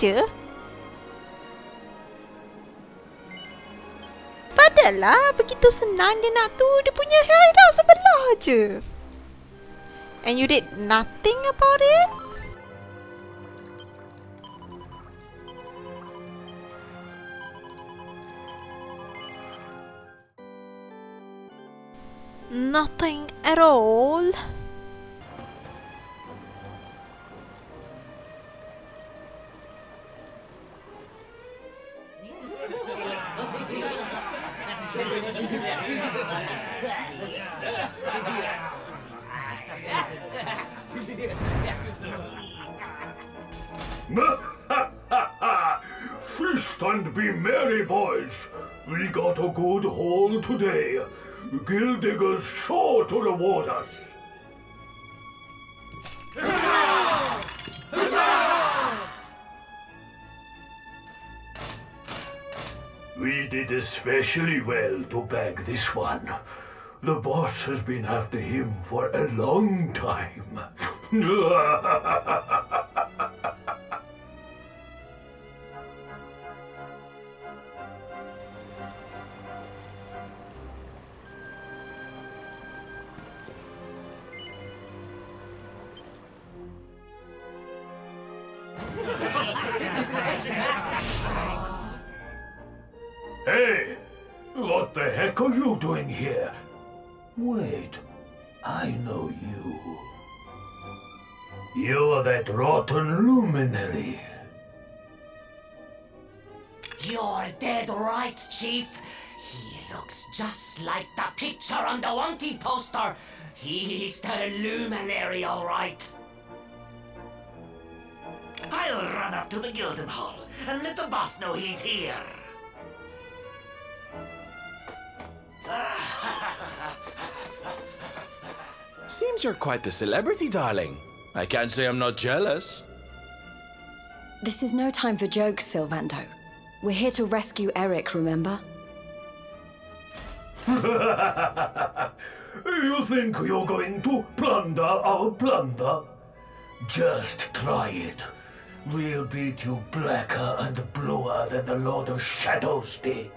je. Padahal begitu senang dia nak tu, dia punya hideout sebelah je. And you did nothing about it? Nothing at all. Feast and be merry, boys. We got a good haul today. Gildigger's sure to reward us. Huzzah! Huzzah! We did especially well to bag this one. The boss has been after him for a long time. Hey! What the heck are you doing here? Wait, I know you. You're that rotten luminary. You're dead right, Chief. He looks just like the picture on the wanted poster. He's the luminary, all right. I'll run up to the Gilden Hall and let the boss know he's here. Seems you're quite the celebrity, darling. I can't say I'm not jealous. This is no time for jokes, Sylvando. We're here to rescue Erik, remember? You think you're going to plunder our plunder? Just try it. We'll beat you blacker and bluer than the Lord of Shadows did.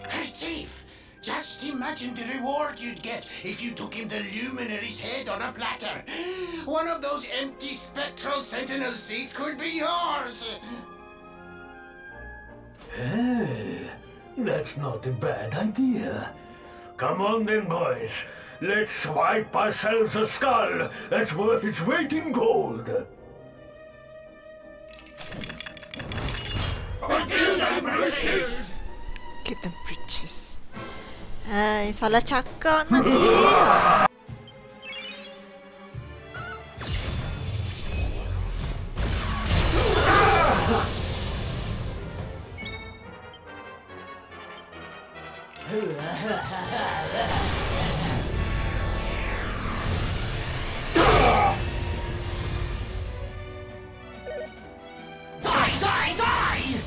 Hey, Chief! Just imagine the reward you'd get if you took him the Luminary's head on a platter. One of those empty spectral sentinel seats could be yours. Hey, that's not a bad idea. Come on then, boys. Let's swipe ourselves a skull that's worth its weight in gold. Forgive them, britches! Get them britches. Hai, salah cakap nanti. Die, die, die!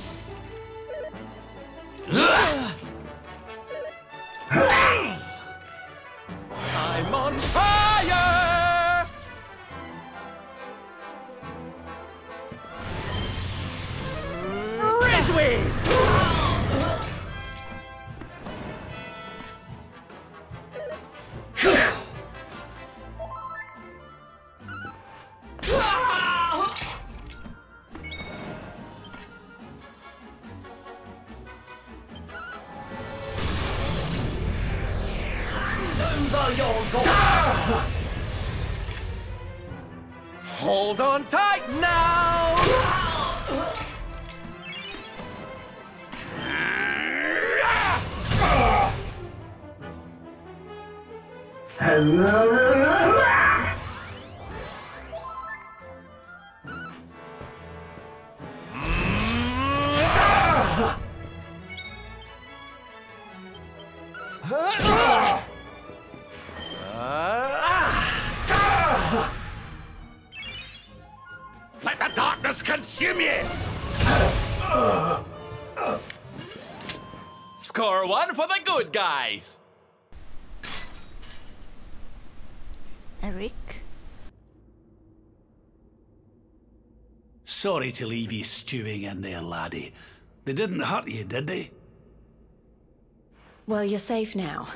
I'm on fire! Rizzwiz! Hold on tight now! Let the darkness consume you! Score one for the good guys! Erik? Sorry to leave you stewing in there, laddie. They didn't hurt you, did they? Well, you're safe now.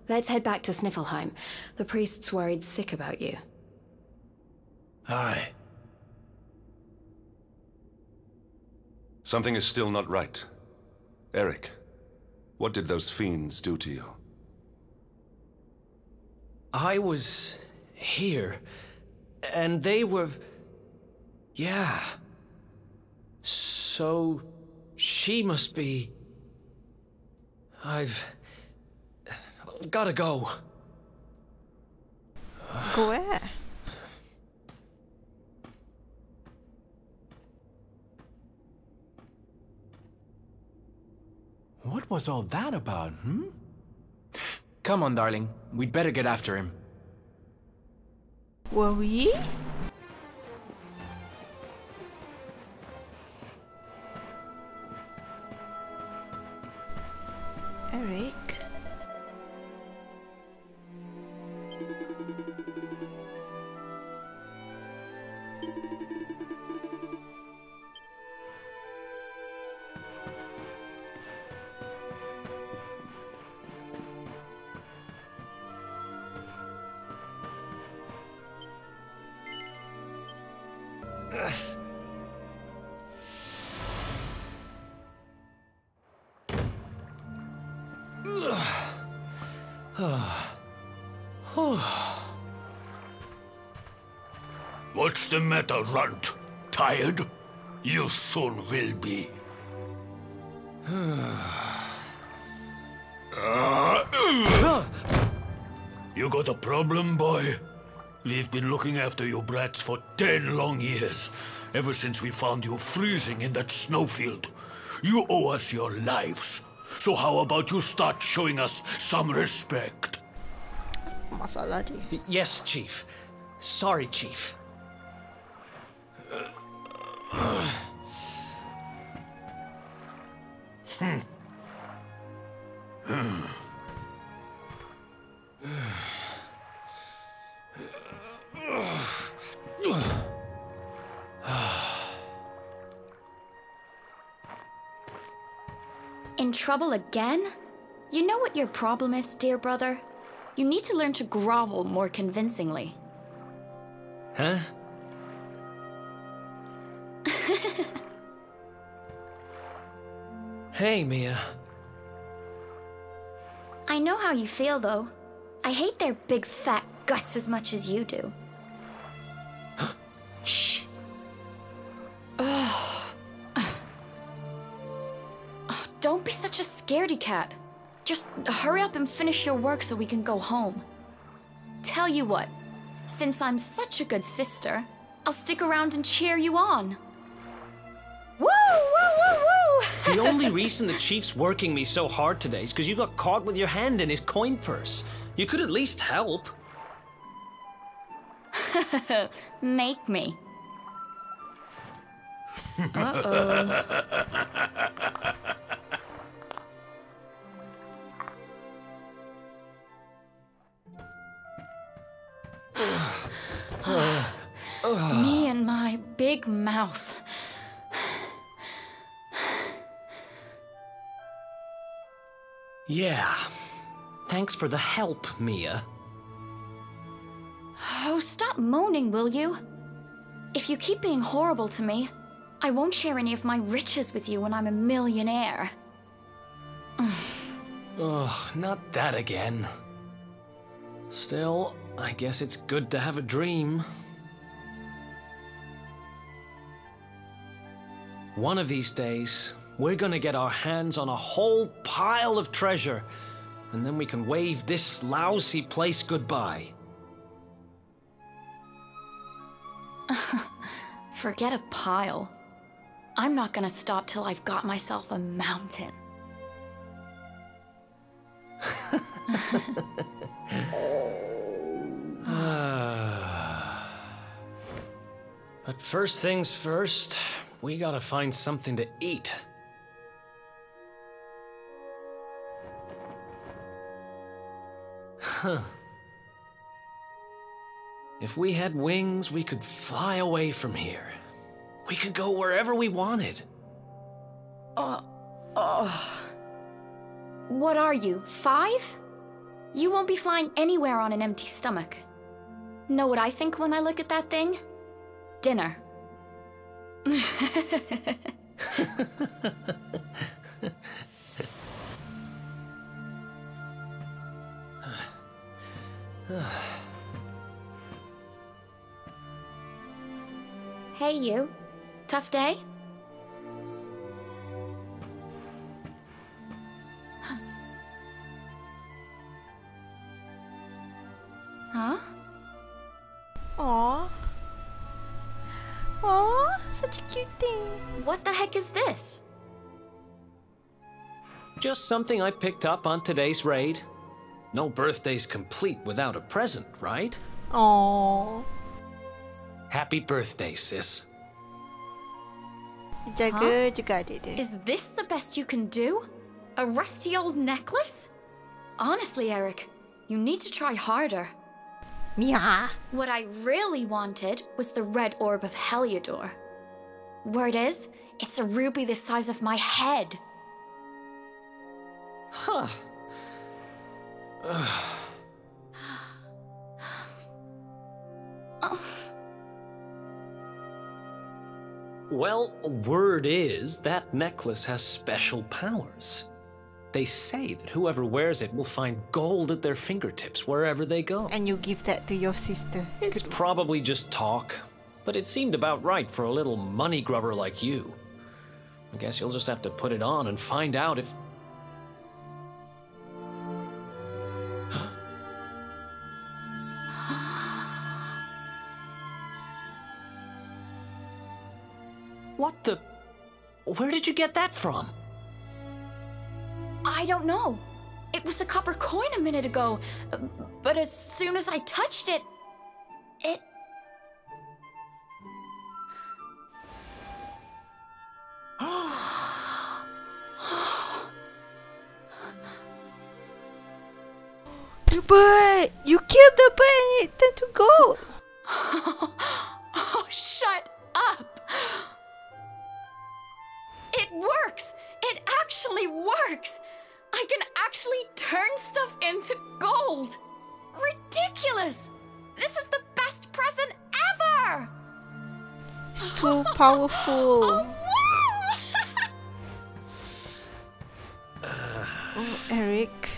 Let's head back to Sniffelheim. The priest's worried sick about you. Aye. Something is still not right. Erik, what did those fiends do to you? I was here, and they were... Yeah. So, she must be... I've... gotta go. Go where? What was all that about, hmm? Come on, darling. We'd better get after him. Were we? Erik? What's the matter, Runt? Tired? You soon will be. You got a problem, boy? We've been looking after you brats for 10 long years, ever since we found you freezing in that snowfield. You owe us your lives. So how about you start showing us some respect? Masalah dia. Yes, Chief. Sorry, Chief. In trouble again? You know what your problem is, dear brother? You need to learn to grovel more convincingly. Huh? Hey, Mia. I know how you feel, though. I hate their big fat guts as much as you do. Shh. Don't be such a scaredy cat. Just hurry up and finish your work so we can go home. Tell you what, since I'm such a good sister, I'll stick around and cheer you on. Woo, woo, woo, woo! The only reason the Chief's working me so hard today is because you got caught with your hand in his coin purse. You could at least help. Make me. Uh-oh. Me and my big mouth. Yeah. Thanks for the help, Mia. Oh, stop moaning, will you? If you keep being horrible to me, I won't share any of my riches with you when I'm a millionaire. Ugh, not that again. Still, I guess it's good to have a dream. One of these days, we're gonna get our hands on a whole pile of treasure, and then we can wave this lousy place goodbye. Forget a pile. I'm not gonna stop till I've got myself a mountain. But first things first, we gotta find something to eat. Huh. If we had wings, we could fly away from here. We could go wherever we wanted. What are you, 5? You won't be flying anywhere on an empty stomach. Know what I think when I look at that thing? Dinner. Hey, you. Tough day? Huh? Aww. Aww, such a cute thing. What the heck is this? Just something I picked up on today's raid. No birthday's complete without a present, right? Aww. Happy birthday, sis. Jaga juga adik dia. Is this the best you can do? A rusty old necklace? Honestly, Erik, you need to try harder. Yeah. What I really wanted was the red orb of Heliodor. Word is, it's a ruby the size of my head. Huh. Well, word is that necklace has special powers. They say that whoever wears it will find gold at their fingertips wherever they go. And you give that to your sister. It's probably just talk, but it seemed about right for a little money grubber like you. I guess you'll just have to put it on and find out if... What the... Where did you get that from? I don't know. It was a copper coin a minute ago, but as soon as I touched it, it... The bird! You killed the bird and it turned to gold! Oh, shut up! It works! It actually works! I can actually turn stuff into gold! Ridiculous! This is the best present ever! It's too powerful. Oh, wow! Oh, Erik.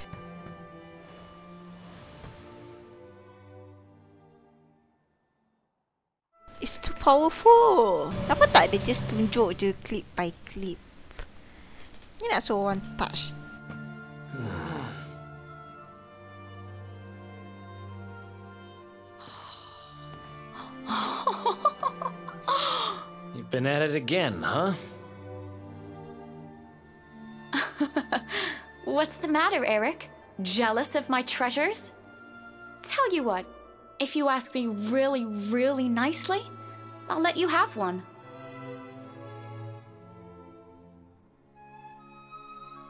It's too powerful. Kenapa tak dia just tunjuk je clip by clip? Ni nak suruh orang touch. You've been at it again, huh? What's the matter, Erik? Jealous of my treasures? Tell you what, if you ask me really, really nicely, I'll let you have one.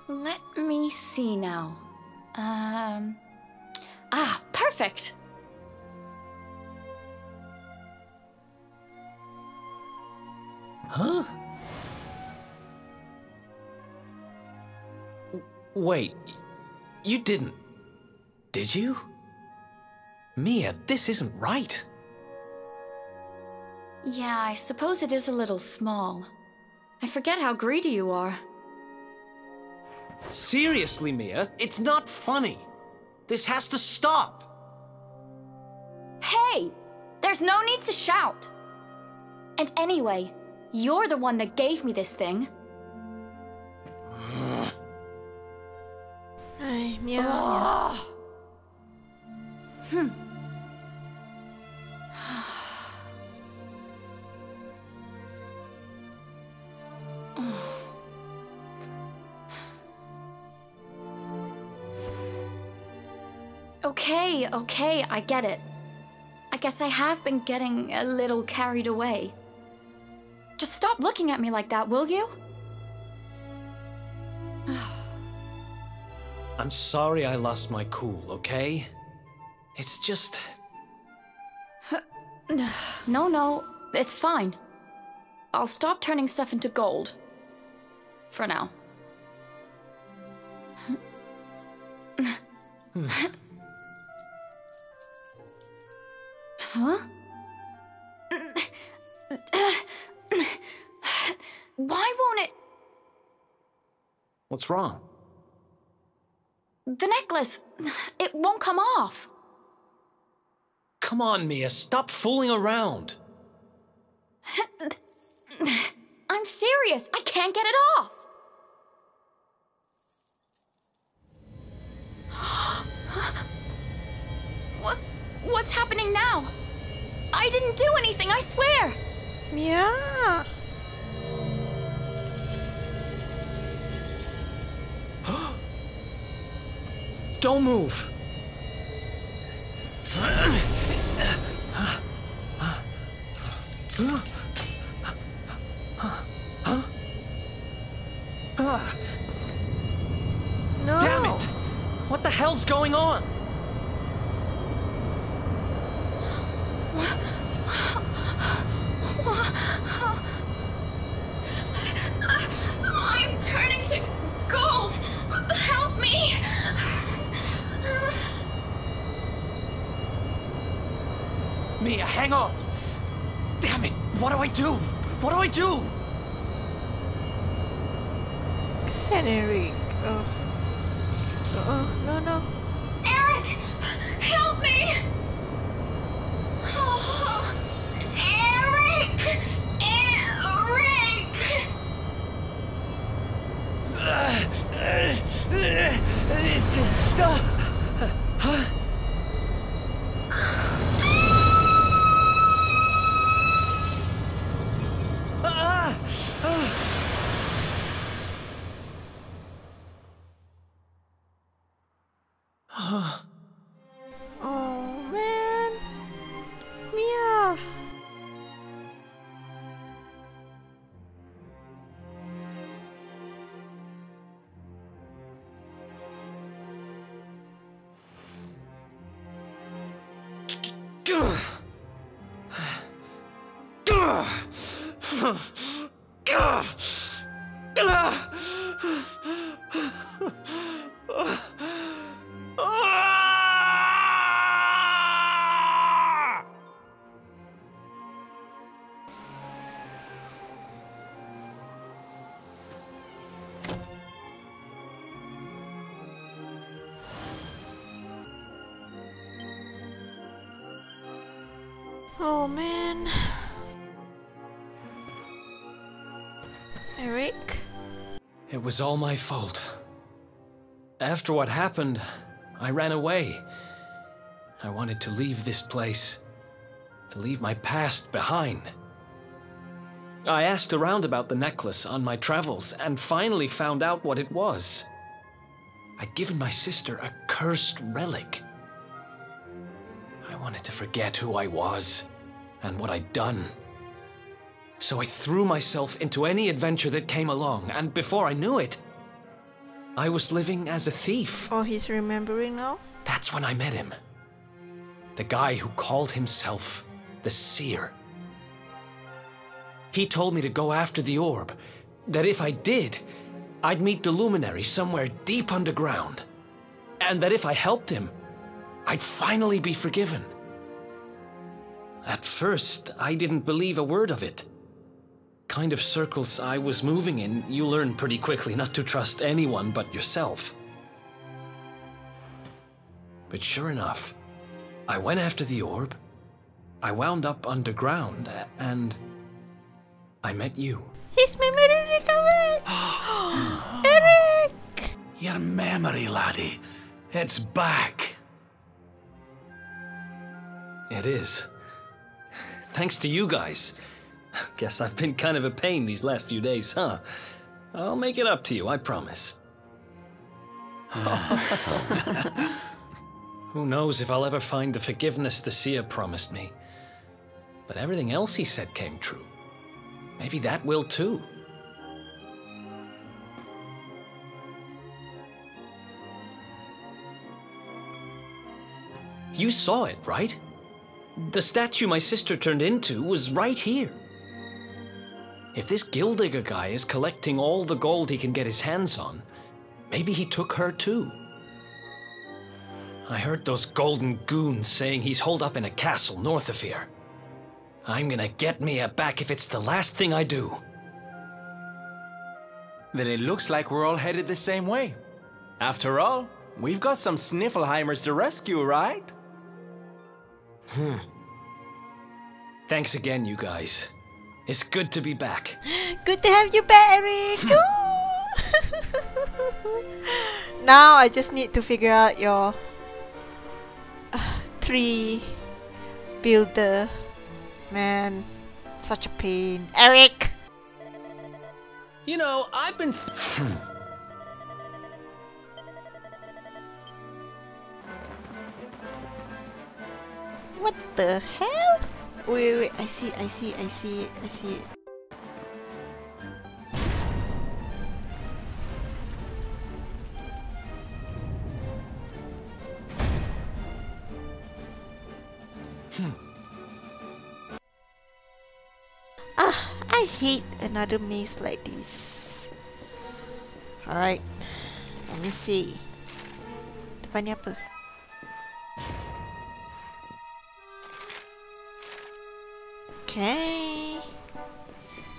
Let me see now. Perfect! Huh? Wait, you didn't, did you? Mia, this isn't right. Yeah, I suppose it is a little small. I forget how greedy you are. Seriously, Mia, it's not funny. This has to stop. Hey! There's no need to shout! And anyway, you're the one that gave me this thing. Ay, Mia. Okay, I get it. I guess I have been getting a little carried away. Just stop looking at me like that, will you? I'm sorry I lost my cool, okay? It's just... No, it's fine. I'll stop turning stuff into gold. For now. Huh? Why won't it? What's wrong? The necklace. It won't come off. Come on, Mia, stop fooling around. I'm serious. I can't get it off. What's happening now? I didn't do anything, I swear. Yeah. Don't move. No. Damn it! What the hell's going on? I'm turning to gold. Help me. Mia, hang on! Damn it! What do I do? What do I do? Erik. Oh. No. Erik, help me. Oh, Erik. Oh man. Mia. Oh man. Erik? It was all my fault. After what happened, I ran away. I wanted to leave this place, to leave my past behind. I asked around about the necklace on my travels and finally found out what it was. I'd given my sister a cursed relic. I wanted to forget who I was and what I'd done. So I threw myself into any adventure that came along, and before I knew it, I was living as a thief. Oh, he's remembering now? That's when I met him. The guy who called himself the Seer. He told me to go after the orb, that if I did, I'd meet the luminary somewhere deep underground, and that if I helped him, I'd finally be forgiven. At first, I didn't believe a word of it. Kind of circles I was moving in, you learn pretty quickly not to trust anyone but yourself. But sure enough, I went after the orb, I wound up underground, and I met you. His memory recovered! Erik! Your memory, laddie. It's back. It is. Thanks to you guys. Guess I've been kind of a pain these last few days, huh? I'll make it up to you, I promise. Who knows if I'll ever find the forgiveness the Seer promised me. But everything else he said came true. Maybe that will too. You saw it, right? The statue my sister turned into was right here. If this Gildigger guy is collecting all the gold he can get his hands on, maybe he took her too. I heard those golden goons saying he's holed up in a castle north of here. I'm gonna get Mia back if it's the last thing I do. Then it looks like we're all headed the same way. After all, we've got some Sniffelheimers to rescue, right? Thanks again, you guys. It's good to be back. Good to have you back, Erik. Now I just need to figure out your tree builder. Man, such a pain. Erik! You know, I've been... What the hell? Wait, I see it. I hate another maze like this. Alright, let me see. Depan ni apa? Okay.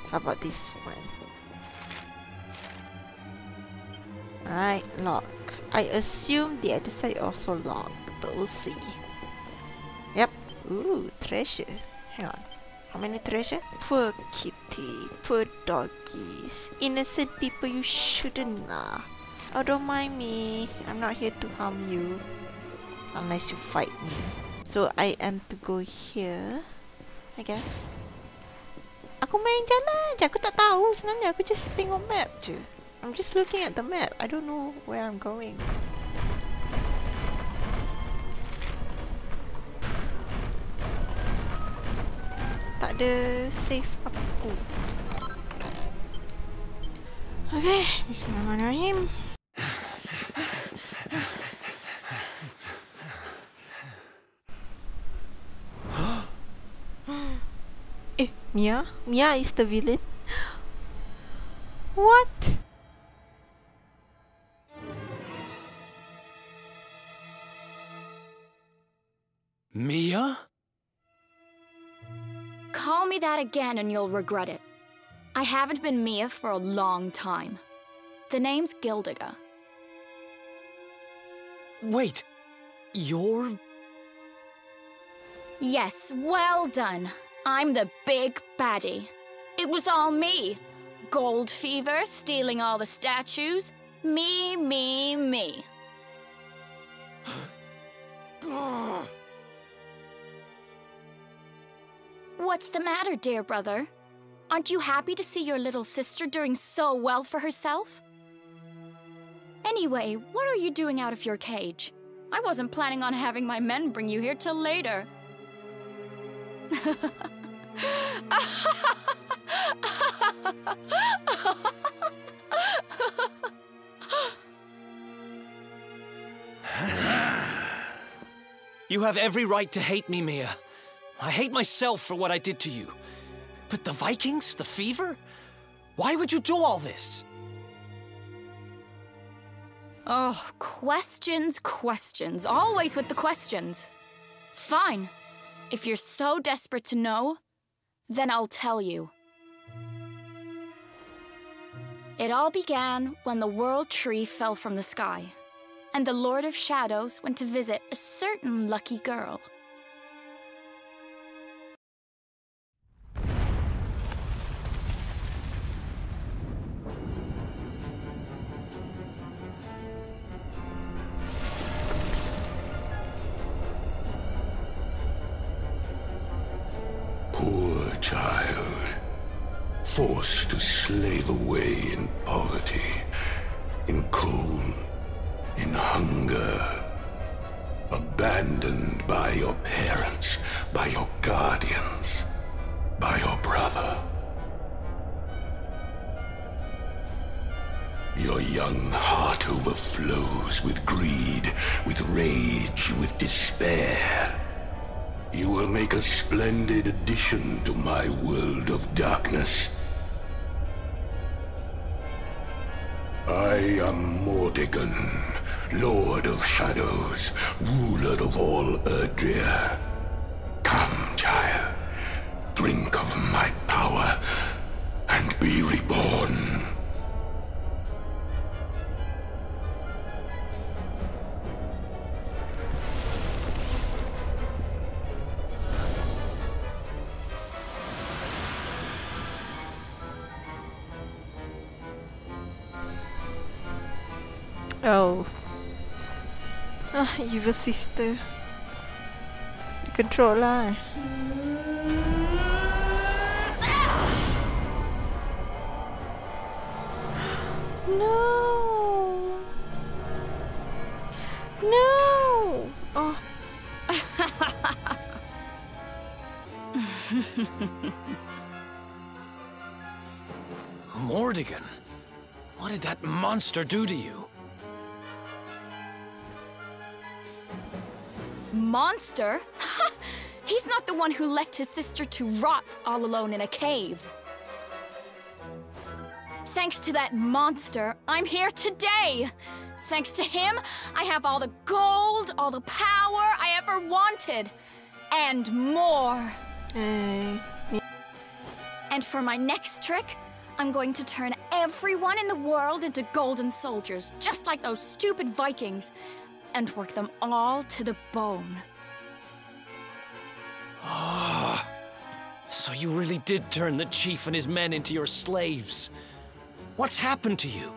How about this one? Alright, lock. I assume the other side also lock, but we'll see. Yep. Ooh, treasure. Hang on. How many treasure? Poor kitty, poor doggies. Innocent people, you shouldn't lah. Oh, don't mind me. I'm not here to harm you. Unless you fight me. So I am to go here, I guess. Aku main jalan je. Aku tak tahu sebenarnya. Aku just tengok map je. I'm just looking at the map. I don't know where I'm going. Tak ada save apa. Oh. Okay, bismillahirrahmanirrahim. Mia? Mia is the villain? What? Mia? Call me that again and you'll regret it. I haven't been Mia for a long time. The name's Gildigger. Wait, you're... Yes, well done. I'm the big baddie. It was all me. Gold fever, stealing all the statues. Me. What's the matter, dear brother? Aren't you happy to see your little sister doing so well for herself? Anyway, what are you doing out of your cage? I wasn't planning on having my men bring you here till later. You have every right to hate me, Mia. I hate myself for what I did to you. But the Vikings, the fever? Why would you do all this? Oh, questions. Always with the questions. Fine. If you're so desperate to know, then I'll tell you. It all began when the World Tree fell from the sky, and the Lord of Shadows went to visit a certain lucky girl. Poor child, forced to slave away in poverty, in cold, in hunger, abandoned by your parents, by your guardians, by your brother. Your young heart overflows with greed, with rage, with despair. You will make a splendid addition to my world of darkness. I am Mordigan, Lord of Shadows, ruler of all Erdrea. Come, child, drink of my power and be reborn. Oh. Ah, evil sister. The controller. No. No. Oh. Mordigan, what did that monster do to you? Monster? He's not the one who left his sister to rot all alone in a cave. Thanks to that monster, I'm here today. Thanks to him, I have all the gold, all the power I ever wanted. And more. Hey. And for my next trick, I'm going to turn everyone in the world into golden soldiers, just like those stupid Vikings, and work them all to the bone. Ah, so you really did turn the chief and his men into your slaves. What's happened to you?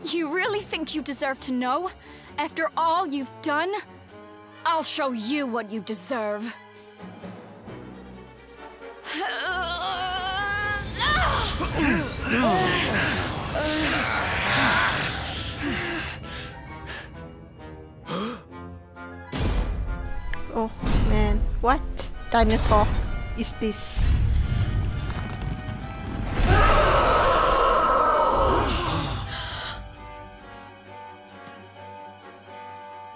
You really think you deserve to know? After all you've done? I'll show you what you deserve. Oh man, what dinosaur is this?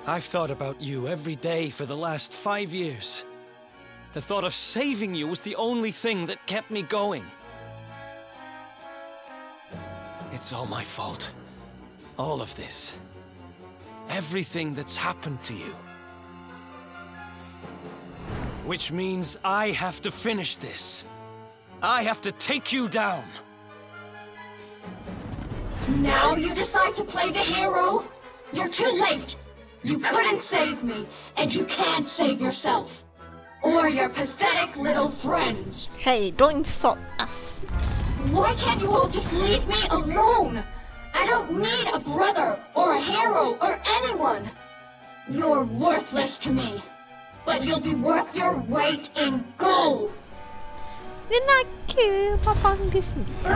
I've thought about you every day for the last 5 years. The thought of saving you was the only thing that kept me going. It's all my fault. All of this. Everything that's happened to you. Which means I have to finish this. I have to take you down. Now you decide to play the hero? You're too late. You couldn't save me, and you can't save yourself. Or your pathetic little friends. Hey, don't insult us. Why can't you all just leave me alone? I don't need a brother, or a hero, or anyone. You're worthless to me. But you'll be worth your weight in gold. Dia nak kill papa dia sendiri.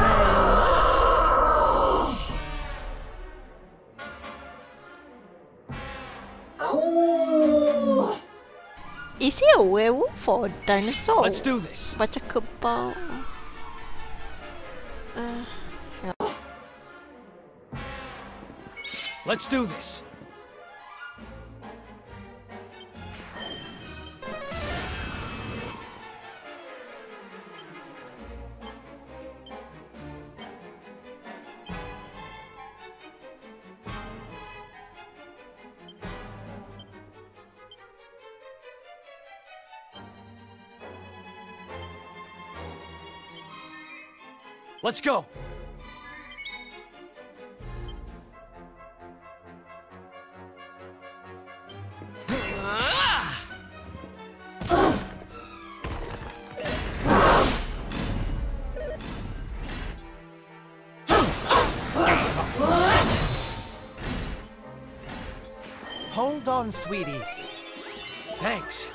Oh. Is he a werewolf or a dinosaur? Let's do this. Baca kebal. Let's do this. Let's go! Hold on, sweetie. Thanks.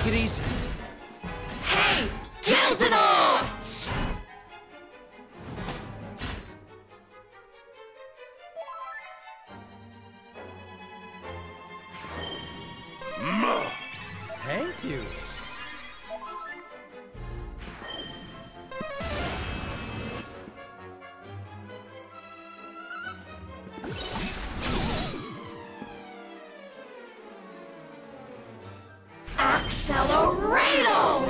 Take it easy. Hey, Gildenauts! Thank you. Accelerado!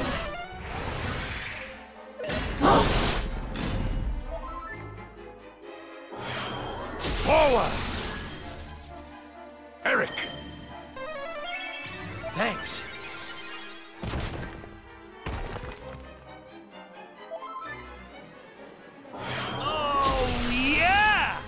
Forward! Erik! Thanks. Oh, yeah!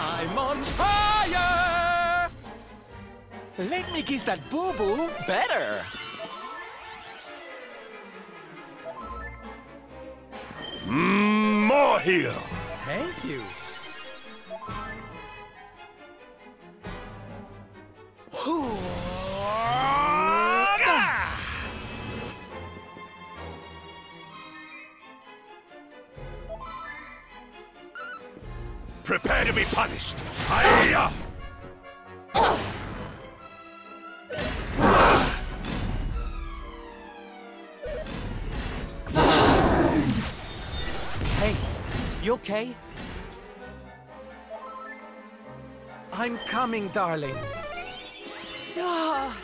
I'm on fire! Let me kiss that boo-boo better. More here! Thank you. Prepare to be punished! Hiya! Hey, you okay? I'm coming, darling. Ah.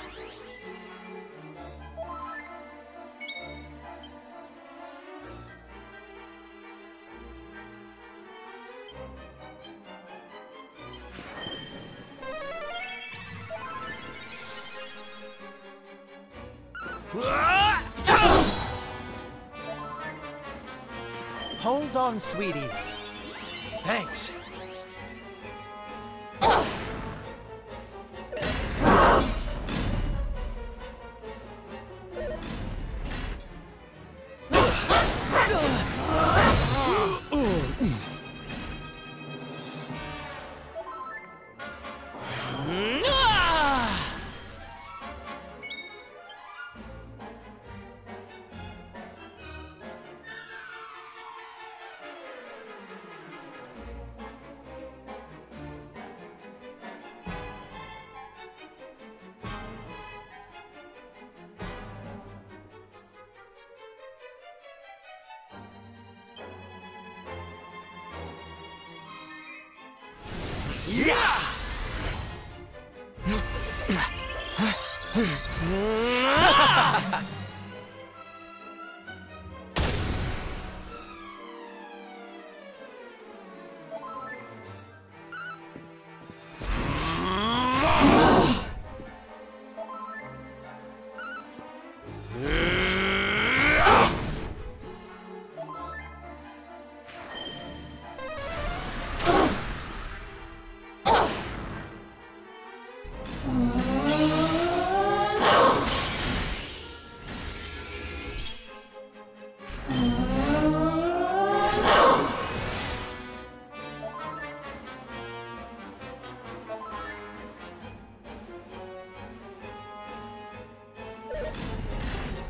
Hold on, sweetie. Thanks. Yeah!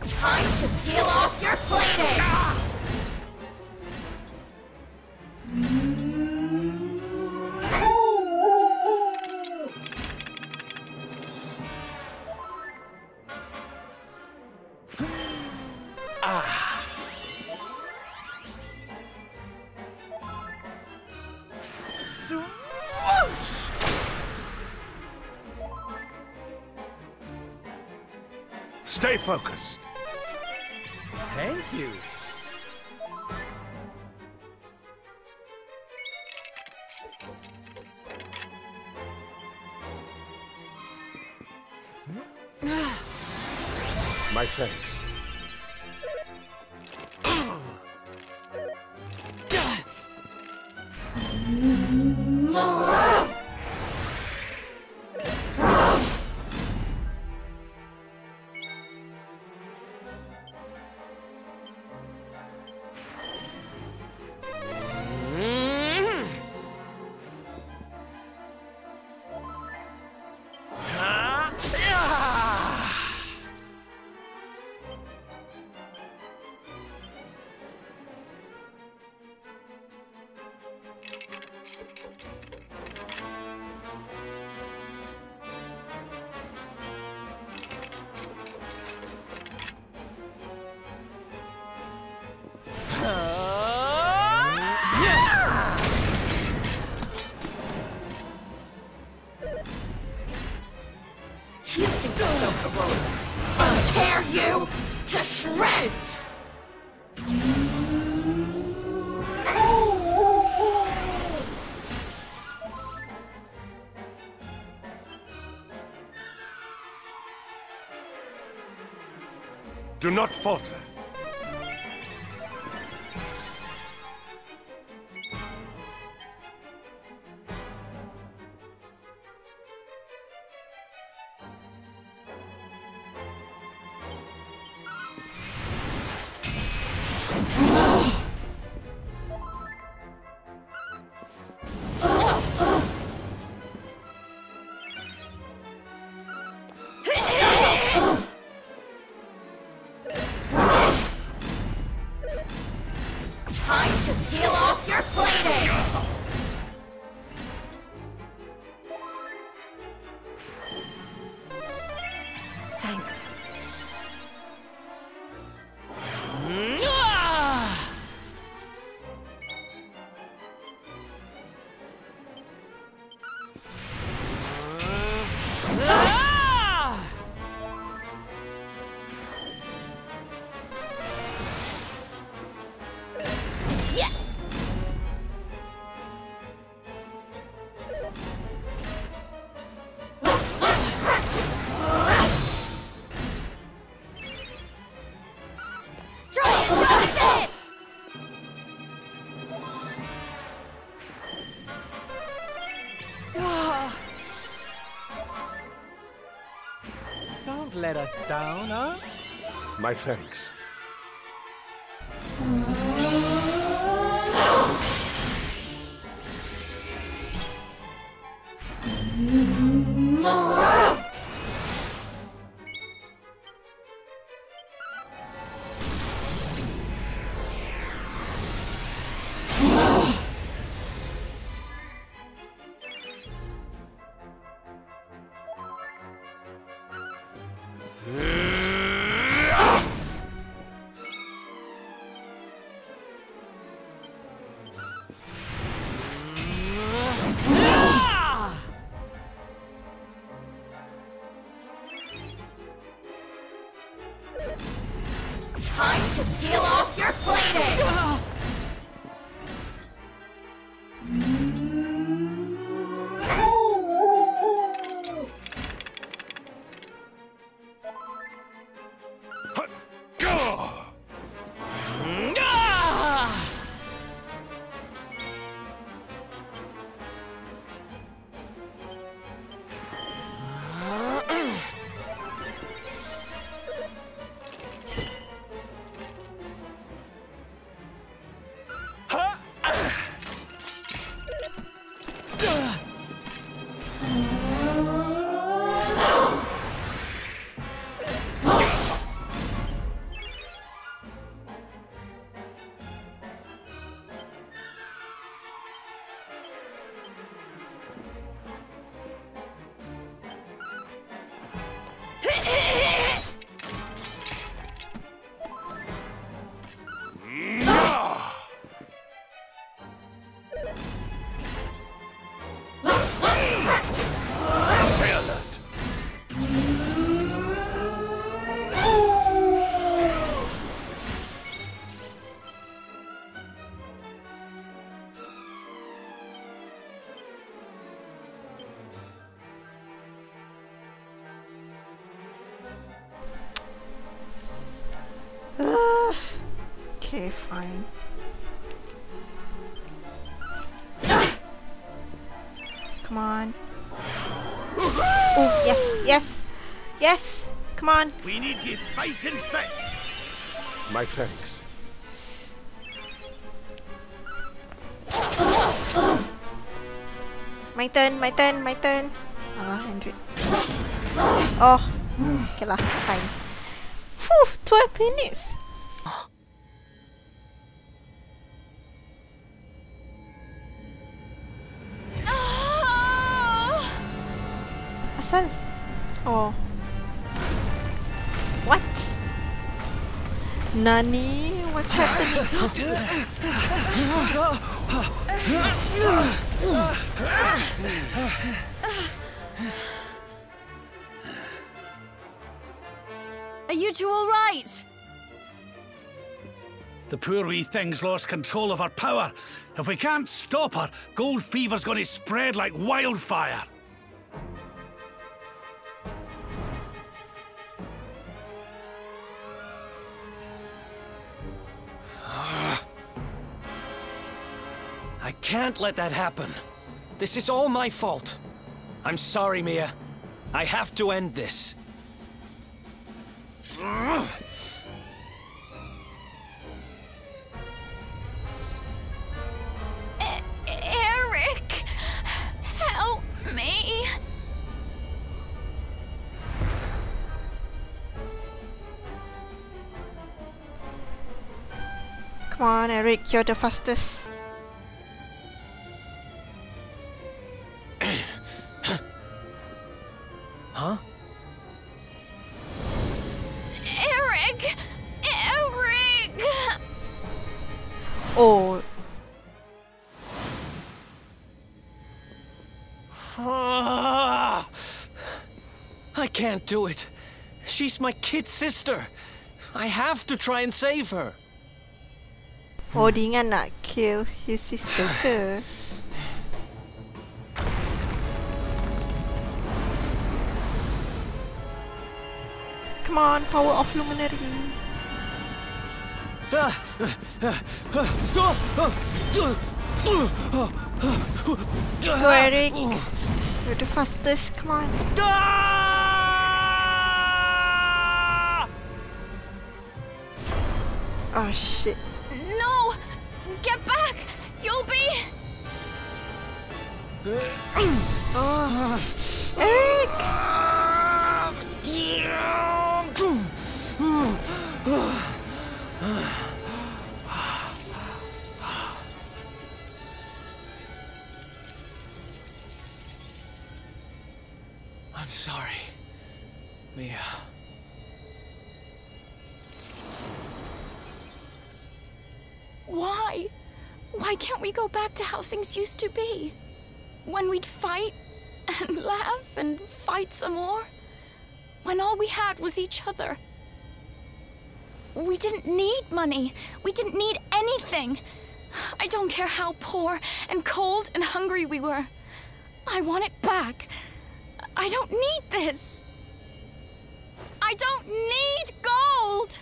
Time to peel off your plating! Swoosh! Stay focused. Thank you. My thanks. You think you're so heroic? I'll tear you to shreds! Do not falter. Time to peel off your plating! Thanks. Don't let us down, huh? My thanks. Time to peel off your plating! Okay, fine. Come on. Oh, yes, yes, yes. Come on. We need you fighting fit. My thanks. My turn, my turn, my turn. Ah, 100. Oh, okay lah, fine. Whew, 12 minutes. Asal? Oh. What? Nani? What's happening? Are you two all right? The poor wee thing's lost control of her power. If we can't stop her, gold fever's going to spread like wildfire. I can't let that happen. This is all my fault. I'm sorry, Mia. I have to end this. Erik, help me. Come on, Erik, you're the fastest. Huh? Erik! Erik! Oh. I can't do it. She's my kid sister. I have to try and save her. Oh, dia ingat nak kill his sister ke? Come on, power of luminary. Go, Erik. You're the fastest. Come on. Oh shit. No! Get back! You'll be... Oh. Erik! I'm sorry, Mia. Why? Why can't we go back to how things used to be? When we'd fight and laugh and fight some more? When all we had was each other? We didn't need money. We didn't need anything. I don't care how poor and cold and hungry we were. I want it back. I don't need this. I don't need gold!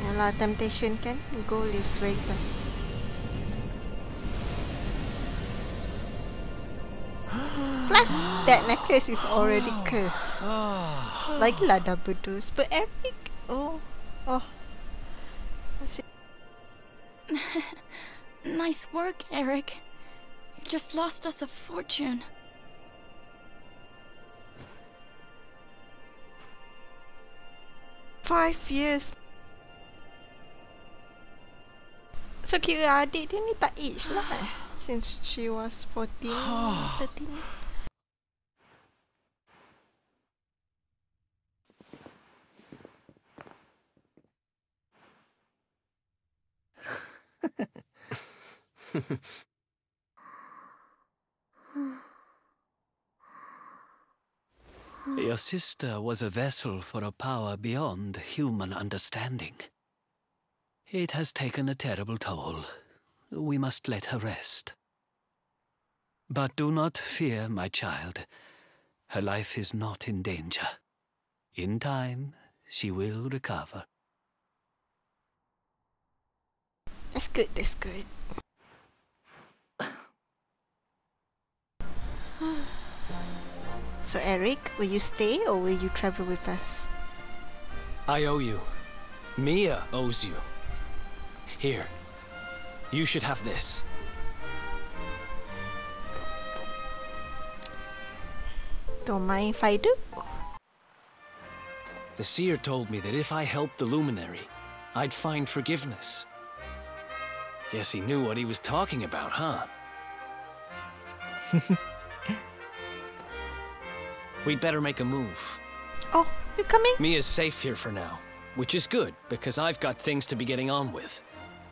Yalah, temptation kan? Goal is greater. Plus, that necklace is already cursed. Lagilah double dose. But Erik, oh. Nice work, Erik. You just lost us a fortune. Five years. So kira adik dia ni tak age lah since she was 14, 13. Your sister was a vessel for a power beyond human understanding. It has taken a terrible toll. We must let her rest. But do not fear, my child. Her life is not in danger. In time, she will recover. That's good, that's good. So Erik, will you stay or will you travel with us? I owe you. Mia owes you. Here. You should have this. Don't mind if I do. The seer told me that if I helped the Luminary, I'd find forgiveness. Guess he knew what he was talking about, huh? We'd better make a move. Oh, you coming? Mia's safe here for now, which is good, because I've got things to be getting on with.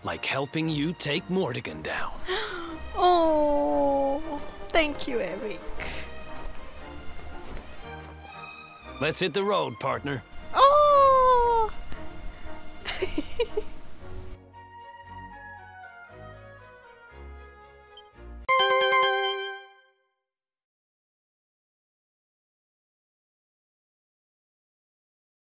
Like helping you take Mortigan down. Oh, thank you, Erik. Let's hit the road, partner. Oh!